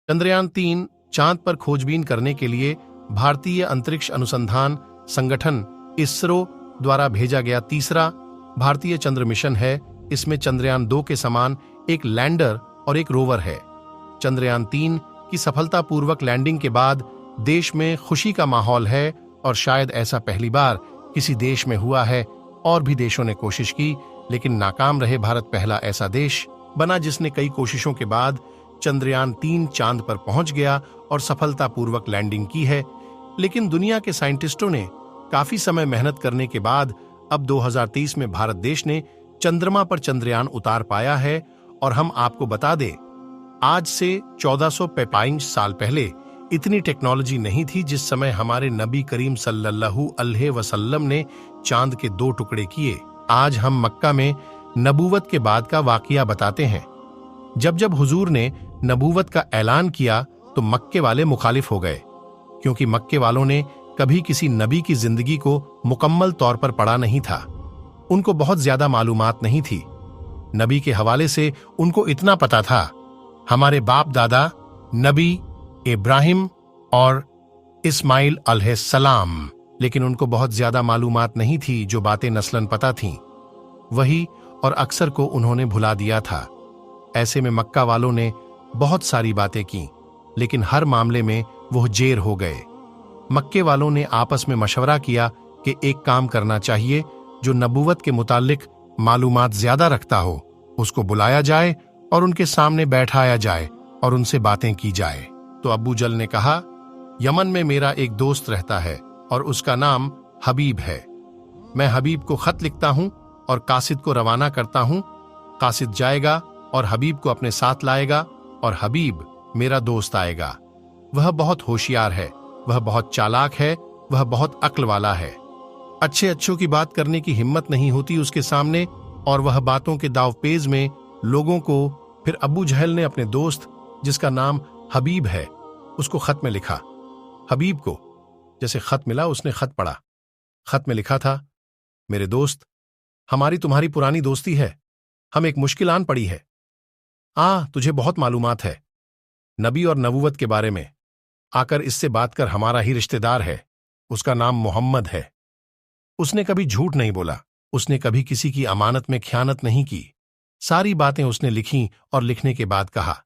चंद्रयान-3 चांद पर खोजबीन करने के लिए भारतीय अंतरिक्ष अनुसंधान संगठन इसरो द्वारा भेजा गया तीसरा भारतीय चंद्र मिशन है। इसमें चंद्रयान-2 के समान एक लैंडर और एक रोवर है। चंद्रयान-3 की सफलतापूर्वक लैंडिंग के बाद देश में खुशी का माहौल है और शायद ऐसा पहली बार किसी देश में हुआ है। और भी देशों ने कोशिश की लेकिन नाकाम रहे। भारत पहला ऐसा देश बना जिसने कई कोशिशों के बाद चंद्रयान-3 चांद पर पहुंच गया और सफलतापूर्वक लैंडिंग की है। लेकिन दुनिया के साइंटिस्टों ने काफी समय मेहनत करने के बाद अब 2023 में भारत देश ने चंद्रमा पर चंद्रयान उतार पाया है। और हम आपको बता दें, आज से 1445 साल पहले इतनी टेक्नोलॉजी नहीं थी जिस समय हमारे नबी करीम सल्लल्लाहु अलैहि वसल्लम ने चांद के 2 टुकड़े किए। आज हम मक्का में नबूवत के बाद का वाकया बताते हैं। जब जब हुजूर ने नबूवत का ऐलान किया तो मक्के वाले मुखालिफ हो गए, क्योंकि मक्के वालों ने कभी किसी नबी की जिंदगी को मुकम्मल तौर पर पढ़ा नहीं था। उनको बहुत ज्यादा मालूमात नहीं थी। नबी के हवाले से उनको इतना पता था, हमारे बाप दादा नबी इब्राहिम और इस्माइल अलैहिस्सलाम, लेकिन उनको बहुत ज्यादा मालूमात नहीं थी। जो बातें नस्लन पता थीं वही और अक्सर को उन्होंने भुला दिया था। ऐसे में मक्का वालों ने बहुत सारी बातें की लेकिन हर मामले में वो जेर हो गए। मक्के वालों ने आपस में मशवरा किया कि एक काम करना चाहिए, जो नबूवत के मुतालिक मालूमात ज्यादा रखता हो उसको बुलाया जाए और उनके सामने बैठाया जाए और उनसे बातें की जाए। तो अबू जल ने कहा, यमन में मेरा एक दोस्त रहता है और उसका नाम हबीब है। मैं हबीब को खत लिखता हूं और कासिद को रवाना करता हूं। कासिद जाएगा और हबीब को अपने साथ लाएगा और हबीब मेरा दोस्त आएगा। वह बहुत होशियार है, वह बहुत चालाक है, वह बहुत अक्ल वाला है। अच्छे अच्छों की बात करने की हिम्मत नहीं होती उसके सामने और वह बातों के दावपेज में लोगों को। फिर अबू जहल ने अपने दोस्त जिसका नाम हबीब है उसको खत में लिखा। हबीब को जैसे खत मिला उसने खत पढ़ा। खत में लिखा था, मेरे दोस्त, हमारी तुम्हारी पुरानी दोस्ती है, हम एक मुश्किल आन पड़ी है। तुझे बहुत मालूमात है नबी और नबूवत के बारे में। आकर इससे बात कर, हमारा ही रिश्तेदार है, उसका नाम मोहम्मद है। उसने कभी झूठ नहीं बोला, उसने कभी किसी की अमानत में खयानत नहीं की। सारी बातें उसने लिखीं और लिखने के बाद कहा,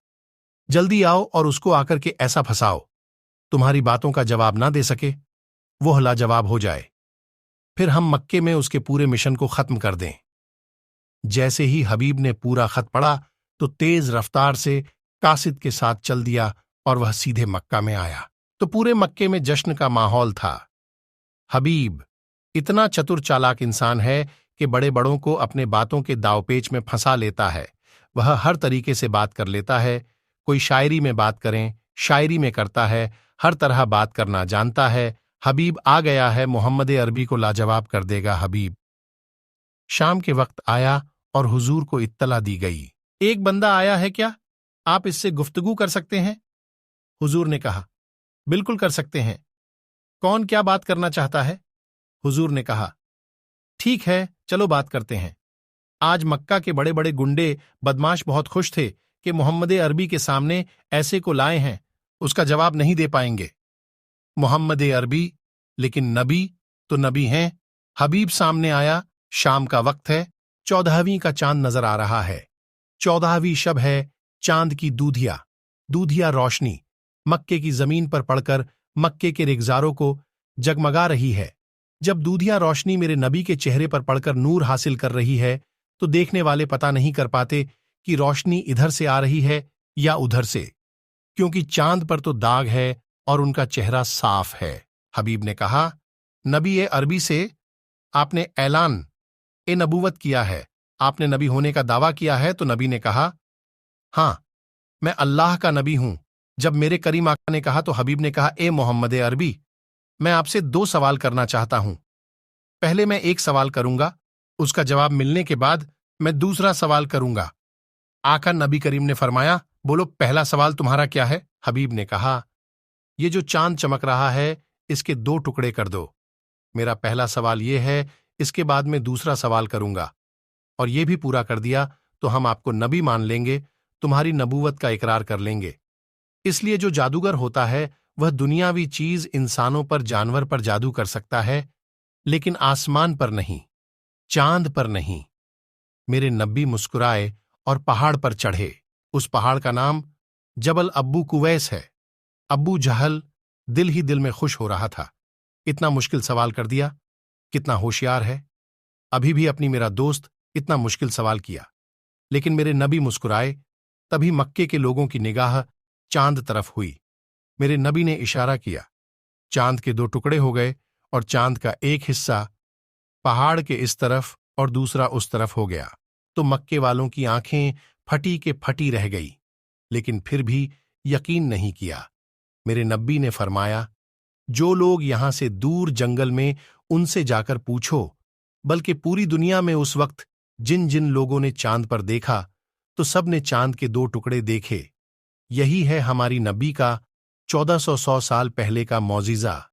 जल्दी आओ और उसको आकर के ऐसा फंसाओ तुम्हारी बातों का जवाब ना दे सके, वो लाजवाब हो जाए। फिर हम मक्के में उसके पूरे मिशन को खत्म कर दें। जैसे ही हबीब ने पूरा खत पढ़ा तो तेज रफ्तार से कासिद के साथ चल दिया और वह सीधे मक्का में आया। तो पूरे मक्के में जश्न का माहौल था। हबीब इतना चतुर चालाक इंसान है कि बड़े बड़ों को अपने बातों के दावपेच में फंसा लेता है। वह हर तरीके से बात कर लेता है। कोई शायरी में बात करें, शायरी में करता है, हर तरह बात करना जानता है। हबीब आ गया है, मोहम्मद अरबी को लाजवाब कर देगा। हबीब शाम के वक्त आया और हुजूर को इत्तला दी गई, एक बंदा आया है, क्या आप इससे गुफ्तगू कर सकते हैं? हुजूर ने कहा, बिल्कुल कर सकते हैं। कौन क्या बात करना चाहता है? हुजूर ने कहा, ठीक है, चलो बात करते हैं। आज मक्का के बड़े बड़े गुंडे बदमाश बहुत खुश थे कि मोहम्मद अरबी के सामने ऐसे को लाए हैं, उसका जवाब नहीं दे पाएंगे। मोहम्मद अरबी लेकिन नबी तो नबी हैं। हबीब सामने आया। शाम का वक्त है, 14वीं का चांद नजर आ रहा है। 14वीं शब है। चांद की दूधिया रोशनी मक्के की जमीन पर पड़कर मक्के के रेगजारों को जगमगा रही है। जब दूधिया रोशनी मेरे नबी के चेहरे पर पड़कर नूर हासिल कर रही है तो देखने वाले पता नहीं कर पाते कि रोशनी इधर से आ रही है या उधर से, क्योंकि चांद पर तो दाग है और उनका चेहरा साफ है। हबीब ने कहा, नबी अरबी से आपने ऐलान नबूवत किया है, आपने नबी होने का दावा किया है? तो नबी ने कहा, हां, मैं अल्लाह का नबी हूं। जब मेरे करीम आका ने कहा तो हबीब ने कहा, ए मोहम्मद अरबी, मैं आपसे 2 सवाल करना चाहता हूं। पहले मैं एक सवाल करूंगा, उसका जवाब मिलने के बाद मैं दूसरा सवाल करूंगा। आका नबी करीम ने फरमाया, बोलो पहला सवाल तुम्हारा क्या है? हबीब ने कहा, ये जो चांद चमक रहा है इसके 2 टुकड़े कर दो। मेरा पहला सवाल ये है, इसके बाद मैं दूसरा सवाल करूंगा, और ये भी पूरा कर दिया तो हम आपको नबी मान लेंगे, तुम्हारी नबूवत का इकरार कर लेंगे। اس لیے جو جادوگر ہوتا ہے وہ دنیاوی چیز انسانوں پر جانور پر جادو کر سکتا ہے، لیکن آسمان پر نہیں، چاند پر نہیں۔ میرے نبی مسکرائے اور پہاڑ پر چڑھے۔ اس پہاڑ کا نام جبل ابو کویس ہے۔ ابو جہل دل ہی دل میں خوش ہو رہا تھا۔ اتنا مشکل سوال کر دیا، کتنا ہوشیار ہے، ابھی بھی اپنی میرا دوست اتنا مشکل سوال کیا۔ لیکن میرے نبی مسکرائے۔ تبھی مکے کے لوگوں کی نگاہ چاند طرف ہوئی۔ میرے نبی نے اشارہ کیا، چاند کے 2 ٹکڑے ہو گئے اور چاند کا ایک حصہ پہاڑ کے اس طرف اور دوسرا اس طرف ہو گیا۔ تو مکے والوں کی آنکھیں پھٹی کے پھٹی رہ گئی، لیکن پھر بھی یقین نہیں کیا۔ میرے نبی نے فرمایا، جو لوگ یہاں سے دور جنگل میں ان سے جا کر پوچھو، بلکہ پوری دنیا میں اس وقت جن جن لوگوں نے چاند پر دیکھا تو سب نے چاند کے 2 ٹکڑے دیکھے۔ یہی ہے ہماری نبی کا 1400 سال پہلے کا معجزہ۔